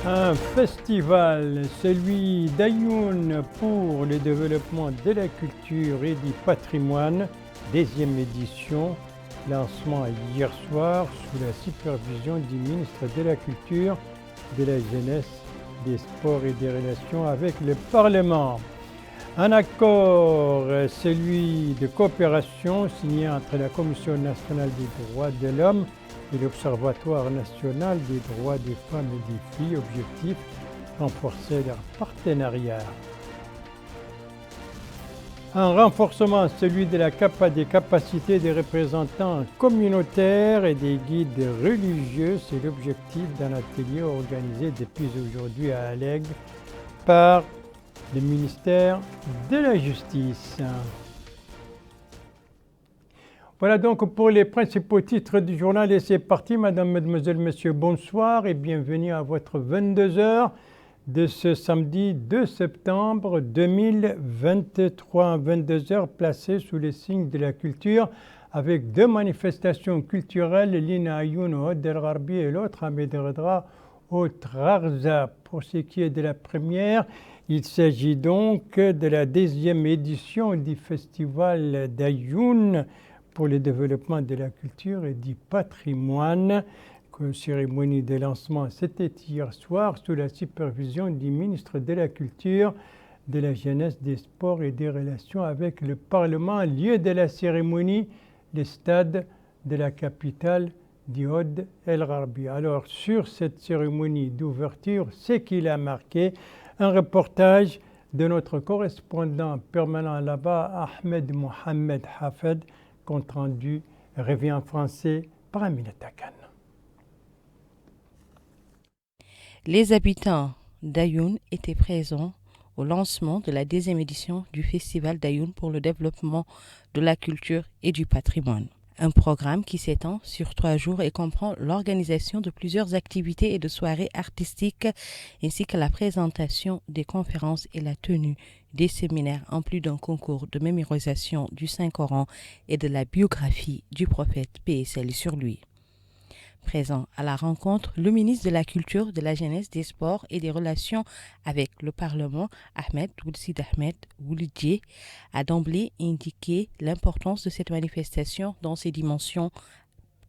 Un festival, celui d'Ayoun pour le développement de la culture et du patrimoine, 10e édition, lancement hier soir sous la supervision du ministre de la Culture, de la Jeunesse, des Sports et des Relations avec le Parlement. Un accord, celui de coopération signé entre la Commission nationale des droits de l'homme et l'Observatoire national des droits des femmes et des filles, objectif renforcer leur partenariat. Un renforcement, celui de des capacités des représentants communautaires et des guides religieux, c'est l'objectif d'un atelier organisé depuis aujourd'hui à Alleg par le ministère de la Justice. Voilà donc pour les principaux titres du journal et c'est parti. Madame, mademoiselle, monsieur, bonsoir et bienvenue à votre 22h de ce samedi 2 septembre 2023. 22h placées sous les signes de la culture avec deux manifestations culturelles, l'une à Ayoun au Hod El Gharbi et l'autre à Medredra au Trarza. Pour ce qui est de la première, il s'agit donc de la 10e édition du festival d'Ayoun pour le développement de la culture et du patrimoine. La cérémonie de lancement, c'était hier soir sous la supervision du ministre de la Culture, de la Jeunesse, des Sports et des Relations avec le Parlement. Lieu de la cérémonie, le stade de la capitale du Hod El Gharbi. Alors, sur cette cérémonie d'ouverture, ce qu'il a marqué, un reportage de notre correspondant permanent là-bas, Ahmed Mohamed Hafed, compte rendu revient en français par Aminata Khan. Les habitants d'Ayoun étaient présents au lancement de la 10e édition du Festival d'Ayoun pour le développement de la culture et du patrimoine. Un programme qui s'étend sur 3 jours et comprend l'organisation de plusieurs activités et de soirées artistiques ainsi que la présentation des conférences et la tenue des séminaires en plus d'un concours de mémorisation du Saint-Coran et de la biographie du prophète paix et salut sur lui. Présent à la rencontre, le ministre de la Culture, de la Jeunesse, des Sports et des Relations avec le Parlement, Ahmed Ould Ahmed Ould, a d'emblée indiqué l'importance de cette manifestation dans ses dimensions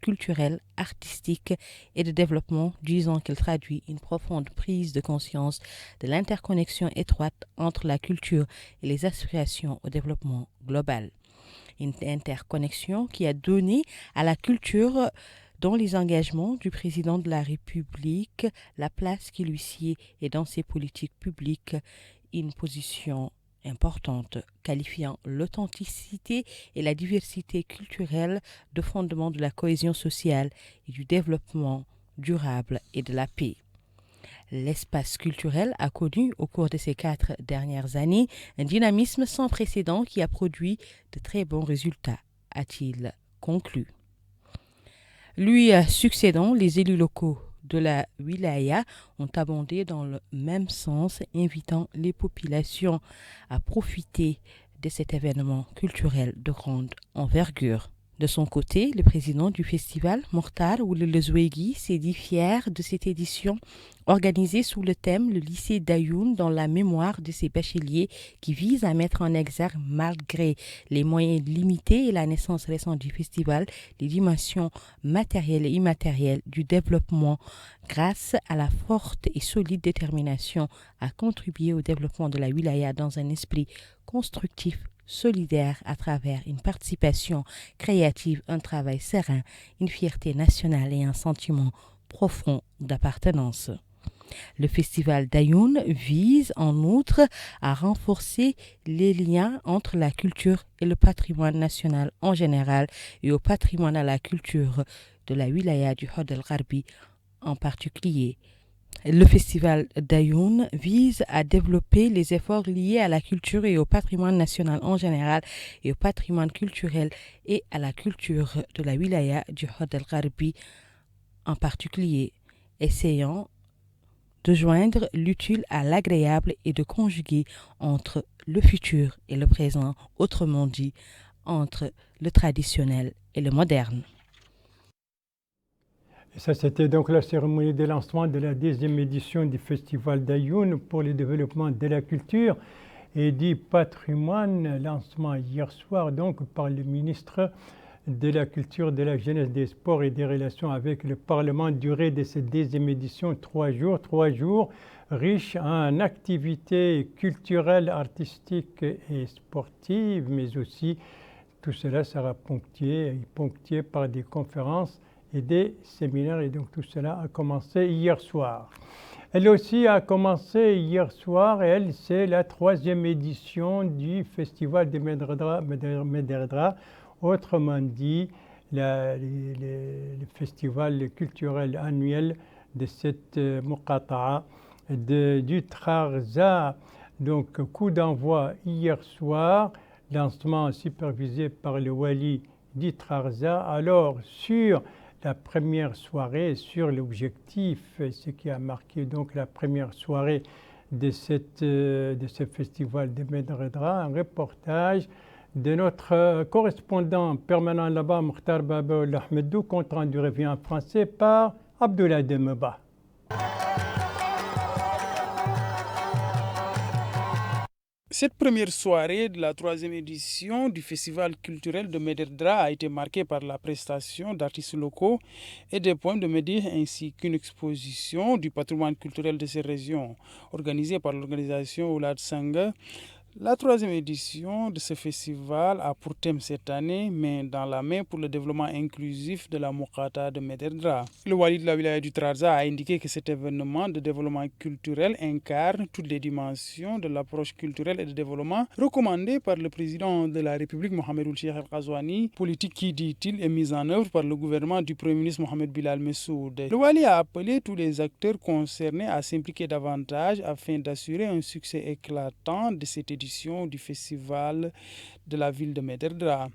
culturelles, artistiques et de développement, disant qu'elle traduit une profonde prise de conscience de l'interconnexion étroite entre la culture et les aspirations au développement global. Une interconnexion qui a donné à la culture dans les engagements du président de la République, la place qui lui sied et dans ses politiques publiques, une position importante, qualifiant l'authenticité et la diversité culturelle de fondement de la cohésion sociale et du développement durable et de la paix. L'espace culturel a connu au cours de ces 4 dernières années un dynamisme sans précédent qui a produit de très bons résultats, a-t-il conclu. Lui succédant, les élus locaux de la wilaya ont abondé dans le même sens, invitant les populations à profiter de cet événement culturel de grande envergure. De son côté, le président du festival, Mokhtar Ould Zouegui, s'est dit fier de cette édition organisée sous le thème Le lycée d'Ayoun dans la mémoire de ses bacheliers qui vise à mettre en exergue, malgré les moyens limités et la naissance récente du festival, les dimensions matérielles et immatérielles du développement grâce à la forte et solide détermination à contribuer au développement de la wilaya dans un esprit constructif, solidaire à travers une participation créative, un travail serein, une fierté nationale et un sentiment profond d'appartenance. Le festival d'Ayoun vise en outre à renforcer les liens entre la culture et le patrimoine national en général et au patrimoine à la culture de la wilaya du Hod El Gharbi en particulier. Le festival d'Ayoun vise à développer les efforts liés à la culture et au patrimoine national en général et au patrimoine culturel et à la culture de la wilaya du Hod El Gharbi en particulier, essayant de joindre l'utile à l'agréable et de conjuguer entre le futur et le présent, autrement dit, entre le traditionnel et le moderne. Et ça, c'était donc la cérémonie de lancement de la 10e édition du Festival d'Ayoun pour le développement de la culture et du patrimoine, lancement hier soir donc par le ministre de la Culture, de la Jeunesse, des Sports et des Relations avec le Parlement. Durée de cette 10e édition, 3 jours, riche en activités culturelles, artistiques et sportives, mais aussi tout cela sera ponctué par des conférences et des séminaires. Et donc tout cela a commencé hier soir. Elle aussi a commencé hier soir, et c'est la 3e édition du Festival de Mederdra, autrement dit le festival culturel annuel de cette Muqata'a du Trarza. Donc coup d'envoi hier soir, lancement supervisé par le Wali du Trarza. Alors sur la première soirée, sur l'objectif, ce qui a marqué donc la première soirée de ce festival de Mederdra, un reportage de notre correspondant permanent là-bas, Mokhtar Baba Ahmedou, compte rendu revient en français par Abdoulaye Demeba. Cette première soirée de la 3e édition du Festival culturel de Mederdra a été marquée par la prestation d'artistes locaux et des poèmes de Médine ainsi qu'une exposition du patrimoine culturel de ces régions organisée par l'organisation Oulad Sanga. La 3e édition de ce festival a pour thème cette année Main dans la main pour le développement inclusif de la Muqata'a de Mederdra. Le Wali de la wilaya du Trarza a indiqué que cet événement de développement culturel incarne toutes les dimensions de l'approche culturelle et de développement recommandée par le président de la République Mohamed Ould Cheikh El Ghazouani, politique qui, dit-il, est mise en œuvre par le gouvernement du Premier ministre Mohamed Bilal Messoud. Le Wali a appelé tous les acteurs concernés à s'impliquer davantage afin d'assurer un succès éclatant de cette édition du festival de la ville de Mederdra.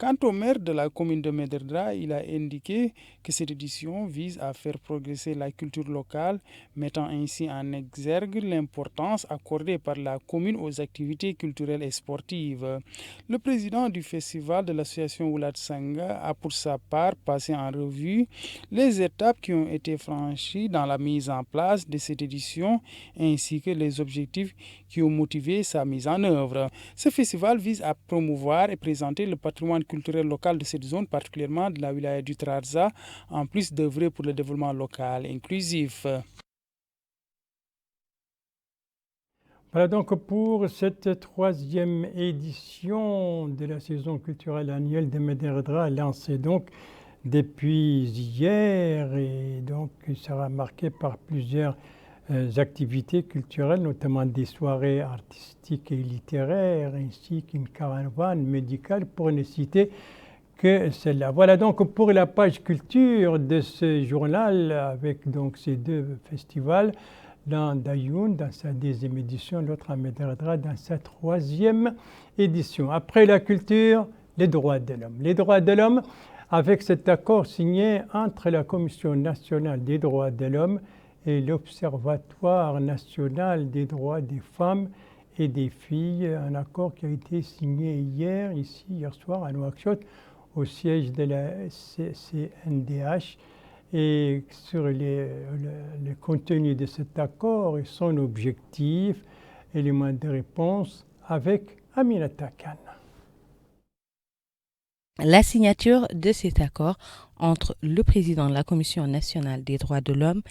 Quant au maire de la commune de Mederdra, il a indiqué que cette édition vise à faire progresser la culture locale, mettant ainsi en exergue l'importance accordée par la commune aux activités culturelles et sportives. Le président du festival de l'association Oulad Sanga a pour sa part passé en revue les étapes qui ont été franchies dans la mise en place de cette édition ainsi que les objectifs qui ont motivé sa mise en œuvre. Ce festival vise à promouvoir et présenter le patrimoine culturel local de cette zone, particulièrement de la wilaya du Trarza, en plus d'œuvrer pour le développement local inclusif. Voilà donc pour cette 3e édition de la saison culturelle annuelle de Mederdra, lancée donc depuis hier, et donc sera marquée par plusieurs activités culturelles, notamment des soirées artistiques et littéraires, ainsi qu'une caravane médicale, pour ne citer que celle-là. Voilà donc pour la page culture de ce journal, avec donc ces deux festivals, l'un d'Ayoun dans sa 10e édition, l'autre à Mederdra dans sa 3e édition. Après la culture, les droits de l'homme. Les droits de l'homme, avec cet accord signé entre la Commission nationale des droits de l'homme et l'Observatoire national des droits des femmes et des filles, un accord qui a été signé hier soir à Nouakchott, au siège de la CNDH, et sur le contenu de cet accord et son objectif, élément de réponse avec Aminata Khan. La signature de cet accord entre le président de la Commission nationale des droits de l'homme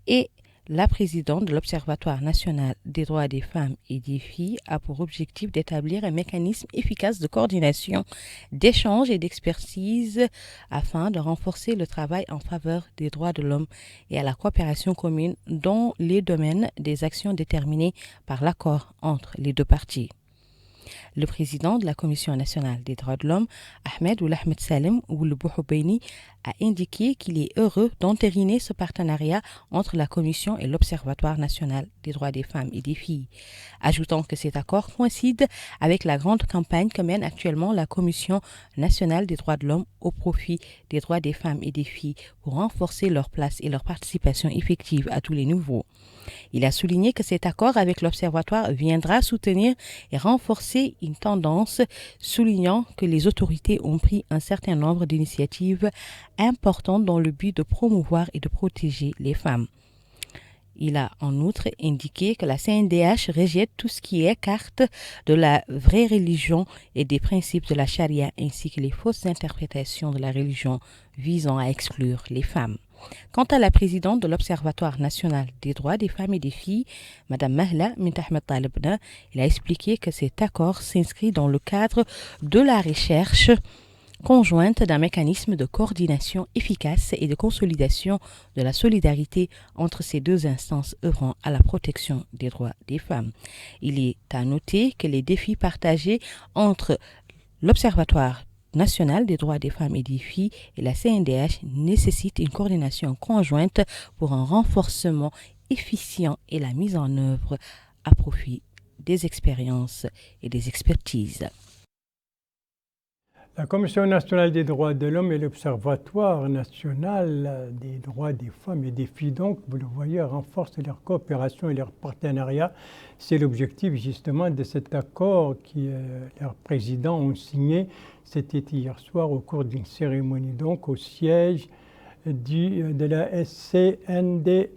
et la présidente de l'Observatoire national des droits des femmes et des filles a pour objectif d'établir un mécanisme efficace de coordination, d'échange et d'expertise afin de renforcer le travail en faveur des droits de l'homme et à la coopération commune dans les domaines des actions déterminées par l'accord entre les deux parties. Le président de la Commission nationale des droits de l'homme, Ahmed Ould Salem Ould Bouhoubeini, a indiqué qu'il est heureux d'entériner ce partenariat entre la Commission et l'Observatoire national des droits des femmes et des filles, ajoutant que cet accord coïncide avec la grande campagne que mène actuellement la Commission nationale des droits de l'homme au profit des droits des femmes et des filles pour renforcer leur place et leur participation effective à tous les niveaux. Il a souligné que cet accord avec l'Observatoire viendra soutenir et renforcer dénoncer une tendance, soulignant que les autorités ont pris un certain nombre d'initiatives importantes dans le but de promouvoir et de protéger les femmes. Il a en outre indiqué que la CNDH rejette tout ce qui est carte de la vraie religion et des principes de la charia ainsi que les fausses interprétations de la religion visant à exclure les femmes. Quant à la présidente de l'Observatoire national des droits des femmes et des filles, Mme Mahla Bint Ahmed Talibna, il a expliqué que cet accord s'inscrit dans le cadre de la recherche conjointe d'un mécanisme de coordination efficace et de consolidation de la solidarité entre ces deux instances œuvrant à la protection des droits des femmes. Il est à noter que les défis partagés entre l'Observatoire national des droits des femmes et des filles et la CNDH nécessitent une coordination conjointe pour un renforcement efficient et la mise en œuvre à profit des expériences et des expertises. La Commission nationale des droits de l'homme et l'Observatoire national des droits des femmes et des filles, donc, vous le voyez, renforcent leur coopération et leur partenariat. C'est l'objectif justement de cet accord que leurs présidents ont signé. C'était hier soir au cours d'une cérémonie donc au siège de la SCNDH.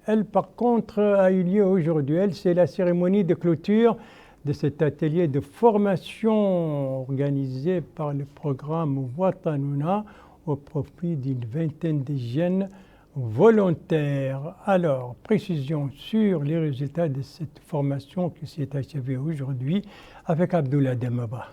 Elle, par contre, a eu lieu aujourd'hui. Elle, c'est la cérémonie de clôture de cet atelier de formation organisé par le programme Watanuna au profit d'une vingtaine de jeunes volontaires. Alors, précision sur les résultats de cette formation qui s'est achevée aujourd'hui avec Abdullah Demaba.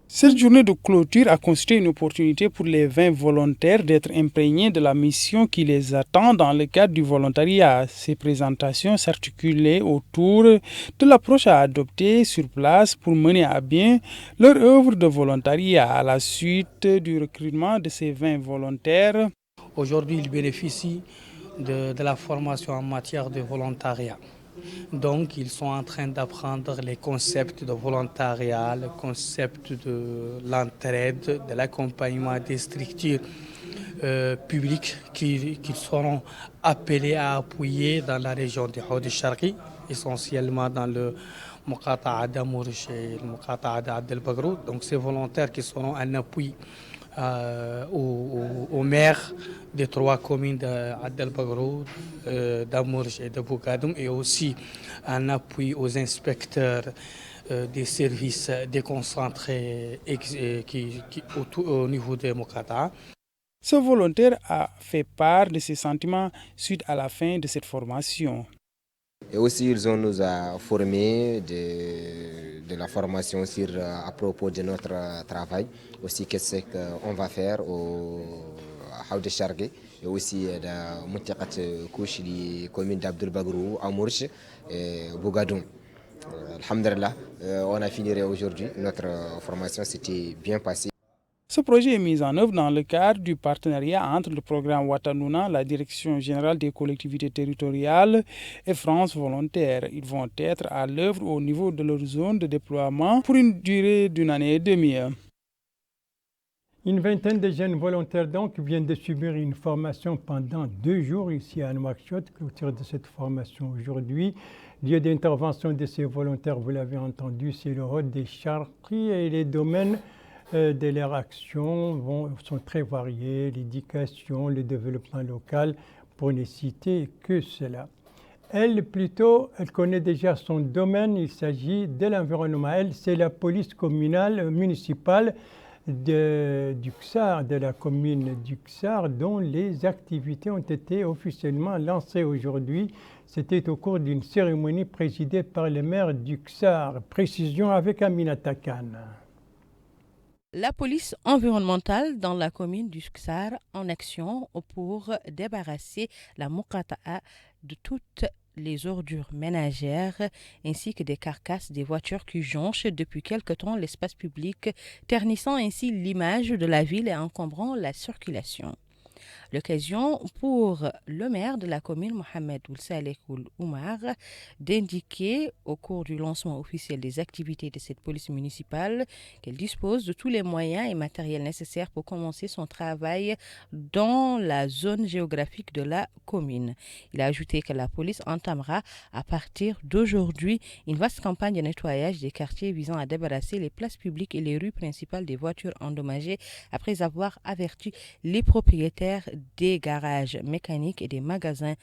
Cette journée de clôture a constitué une opportunité pour les 20 volontaires d'être imprégnés de la mission qui les attend dans le cadre du volontariat. Ces présentations s'articulaient autour de l'approche à adopter sur place pour mener à bien leur œuvre de volontariat à la suite du recrutement de ces 20 volontaires. Aujourd'hui, ils bénéficient de la formation en matière de volontariat. Donc, ils sont en train d'apprendre les concepts de volontariat, le concept de l'entraide, de l'accompagnement des structures publiques qu'ils seront appelés à appuyer dans la région du Haut Sharqi, essentiellement dans le Muqata'a d'Amourch et le Muqata'a d'Abdel Bagrou. Donc, ces volontaires qui seront un appui aux maires des 3 communes d'Abdel Bagrou, d'Amourch et de Bougadoum, et aussi un appui aux inspecteurs des services déconcentrés au niveau des Muqata'a. Ce volontaire a fait part de ses sentiments suite à la fin de cette formation. Et aussi, ils ont nous a formés de la formation à propos de notre travail, aussi qu'est-ce qu'on va faire au Haoud Sharqi et aussi la Moutiqat Kouch, les communes d'Abdel Bagrou, Amourch et Bougadoum. Alhamdulillah, on a fini aujourd'hui. Notre formation s'était bien passée. Ce projet est mis en œuvre dans le cadre du partenariat entre le programme Watanuna, la Direction générale des collectivités territoriales et France Volontaire. Ils vont être à l'œuvre au niveau de leur zone de déploiement pour une durée d'une année et demie. Une vingtaine de jeunes volontaires donc viennent de subir une formation pendant 2 jours ici à Nouakchott, clôture de cette formation aujourd'hui. Lieu d'intervention de ces volontaires, vous l'avez entendu, c'est le Haut Sharqi et les domaines de leur action sont très variés, l'éducation, le développement local, pour ne citer que cela. Elle, plutôt, elle connaît déjà son domaine, il s'agit de l'environnement. Elle, c'est la police communale, municipale du Ksar, de la commune du Ksar, dont les activités ont été officiellement lancées aujourd'hui. C'était au cours d'une cérémonie présidée par le maire du Ksar. Précision avec Aminata Khan. La police environnementale dans la commune du Ksar en action pour débarrasser la Muqata'a de toutes les ordures ménagères ainsi que des carcasses des voitures qui jonchent depuis quelque temps l'espace public, ternissant ainsi l'image de la ville et encombrant la circulation. L'occasion pour le maire de la commune, Mohamed Oulsalek Oumar, d'indiquer au cours du lancement officiel des activités de cette police municipale qu'elle dispose de tous les moyens et matériels nécessaires pour commencer son travail dans la zone géographique de la commune. Il a ajouté que la police entamera à partir d'aujourd'hui une vaste campagne de nettoyage des quartiers visant à débarrasser les places publiques et les rues principales des voitures endommagées après avoir averti les propriétaires des garages mécaniques et des magasins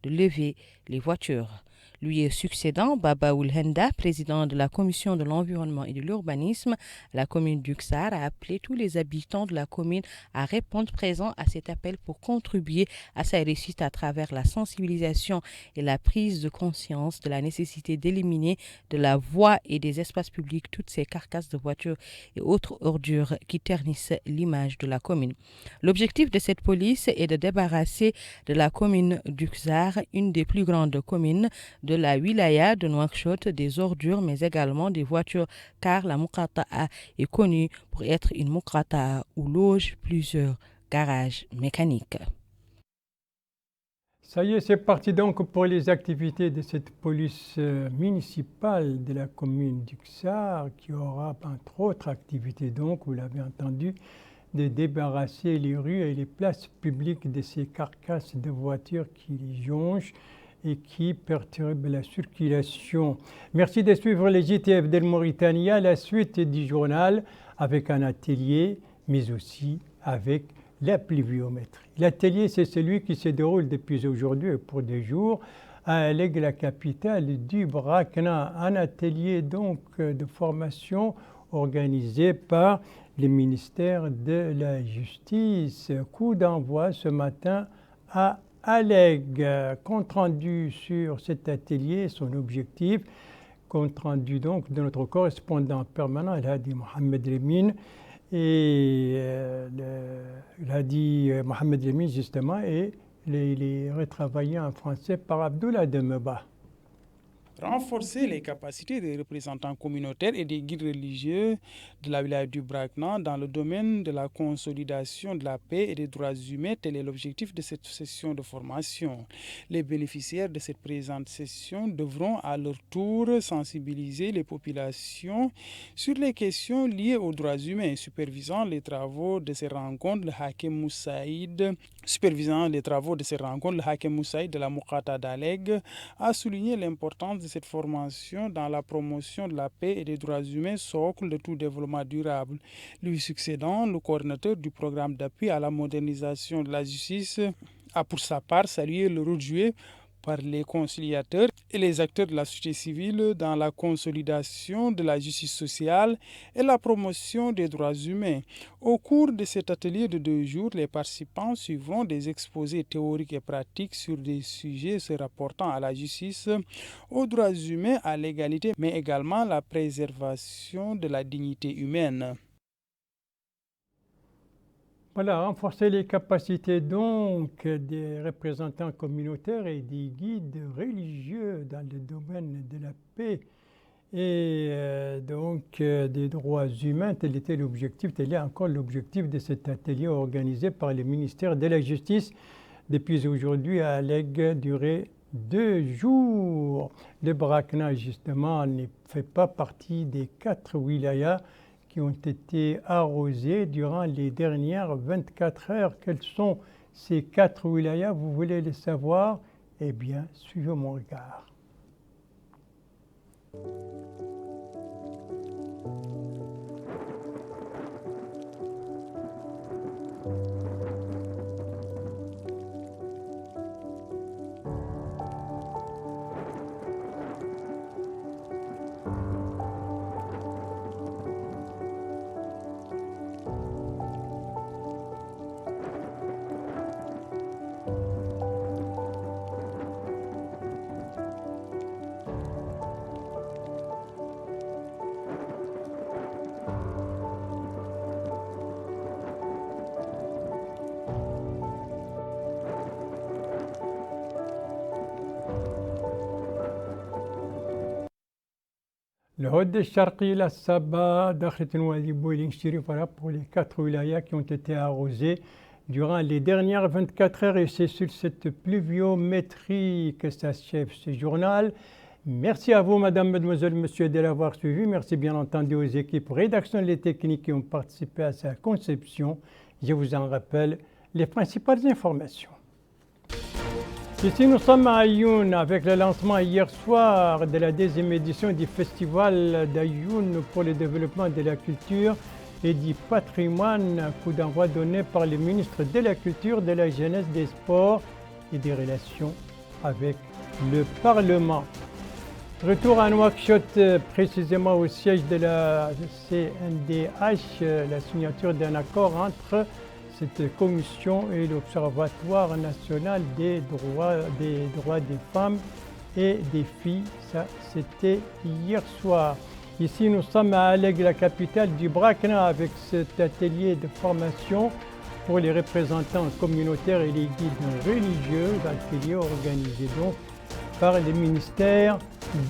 de lever les voitures. Lui succédant, Baba Oulhenda, président de la commission de l'environnement et de l'urbanisme, la commune d'Uksar, a appelé tous les habitants de la commune à répondre présent à cet appel pour contribuer à sa réussite à travers la sensibilisation et la prise de conscience de la nécessité d'éliminer de la voie et des espaces publics toutes ces carcasses de voitures et autres ordures qui ternissent l'image de la commune. L'objectif de cette police est de débarrasser de la commune d'Uksar, une des plus grandes communes de la wilaya de Nouakchott, des ordures mais également des voitures, car la Muqata'a est connue pour être une Muqata'a où loge plusieurs garages mécaniques. Ça y est, c'est parti donc pour les activités de cette police municipale de la commune d'Uksar qui aura entre autres activités, donc vous l'avez entendu, de débarrasser les rues et les places publiques de ces carcasses de voitures qui les jonchent et qui perturbe la circulation. Merci de suivre les JTF de Mauritania, la suite du journal avec un atelier, mais aussi avec la pluviométrie. L'atelier, c'est celui qui se déroule depuis aujourd'hui pour 2 jours à Alleg, la capitale du Brakna. Un atelier donc de formation organisé par le ministère de la Justice. Coup d'envoi ce matin à Alleg. Compte rendu sur cet atelier, son objectif, compte rendu donc de notre correspondant permanent, El Hadi Mohamed Lemine, et El Hadi Mohamed Lemine justement, et il est retravaillé en français par Abdullah Demeba. Renforcer les capacités des représentants communautaires et des guides religieux de la wilaya du Brakna dans le domaine de la consolidation de la paix et des droits humains, tel est l'objectif de cette session de formation. Les bénéficiaires de cette présente session devront à leur tour sensibiliser les populations sur les questions liées aux droits humains, supervisant les travaux de ces rencontres. Le Hakem Moussaïd de la Muqata d'Alleg a souligné l'importance de cette formation dans la promotion de la paix et des droits humains, socle de tout développement durable. Lui succédant, le coordinateur du programme d'appui à la modernisation de la justice a pour sa part salué le rôle joué par les conciliateurs et les acteurs de la société civile dans la consolidation de la justice sociale et la promotion des droits humains. Au cours de cet atelier de 2 jours, les participants suivront des exposés théoriques et pratiques sur des sujets se rapportant à la justice, aux droits humains, à l'égalité, mais également la préservation de la dignité humaine. Voilà, renforcer les capacités donc des représentants communautaires et des guides religieux dans le domaine de la paix et des droits humains, tel était l'objectif, tel est encore l'objectif de cet atelier organisé par le ministère de la Justice depuis aujourd'hui à Alleg, duré 2 jours. Le Brakna, justement, ne fait pas partie des 4 wilayas qui ont été arrosés durant les dernières 24 heures. Quels sont ces 4 wilayas? Vous voulez les savoir? Eh bien, suivez mon regard. Le Hod Sharqi, la Saba, Dakhlet Nouadhibou et Linkshiri, voilà pour les 4 wilayas qui ont été arrosés durant les dernières 24 heures et c'est sur cette pluviométrie que s'achève ce journal. Merci à vous, Madame, Mademoiselle, Monsieur, de l'avoir suivi. Merci bien entendu aux équipes rédaction et techniques qui ont participé à sa conception. Je vous en rappelle les principales informations. Ici, nous sommes à Ayoun avec le lancement hier soir de la 2e édition du Festival d'Ayoun pour le développement de la culture et du patrimoine, coup d'envoi donné par le ministre de la Culture, de la Jeunesse, des Sports et des Relations avec le Parlement. Retour à Nouakchott, précisément au siège de la CNDH, la signature d'un accord entre cette commission et l'Observatoire national des droits des femmes et des filles. Ça, c'était hier soir. Ici, nous sommes à Alleg, la capitale du Brakna, avec cet atelier de formation pour les représentants communautaires et les guides religieux, atelier organisé donc par le ministère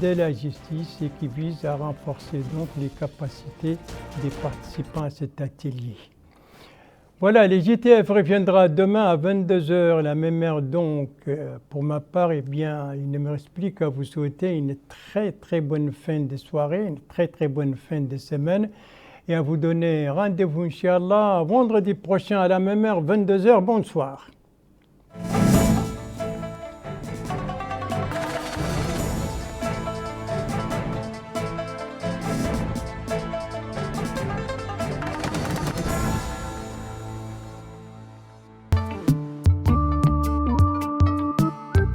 de la Justice et qui vise à renforcer donc les capacités des participants à cet atelier. Voilà, les JTF reviendra demain à 22h, la même heure donc. Pour ma part, eh bien, il ne me reste plus qu'à vous souhaiter une très bonne fin de soirée, une très bonne fin de semaine et à vous donner rendez-vous, Inch'Allah, vendredi prochain à la même heure, 22h. Bonsoir.